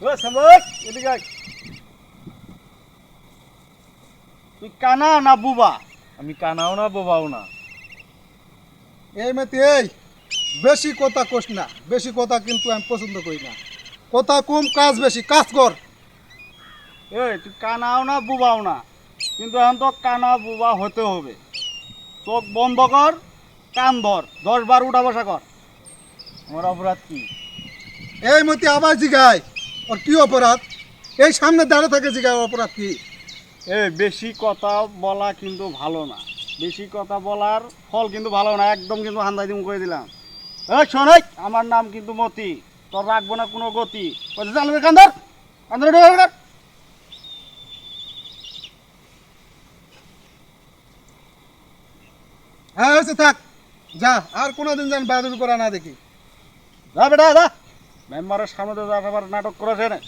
ও সামক এদিকে আয়। তুই কানা না বুবা? আমি কানাও না বোবাও না। এই মেতে এই বেশি কথা কোস না, বেশি কথা কিন্তু আমি পছন্দ করি না। কথা কম, কাজ বেশি, কাজ কর। এই তুই কানাও না বুবাও না, কিন্তু এখন তো কানা বুবা হতে হবে। চোখ বন্ধ কর, কান ধর, 10 বার উঠা বসা কর। আমার অপরাধ কি? এই মতি আবার জিগায় ওর কি অপরাধ? এই সামনে দাঁড়িয়ে থাকে জিগায় অপরাধ কি? এই বেশি কথা বলা কিন্তু ভালো না, বেশি কথা বলার ফল কিন্তু ভালো না, একদম কিন্তু হান্দাই দিম করে দিলাম। এই শোন, এই, আমার নাম কিন্তু মতি, তোর রাখবো না কোনো গতি। চালবে কান্দর কান্দর। হ্যাঁ হয়েছে, থাক, যা, আর কোনোদিন যেন বাদুর করা না দেখি। যা বেটা যা, মেম্বারের সামনে তো যা আবার নাটক করেছে না।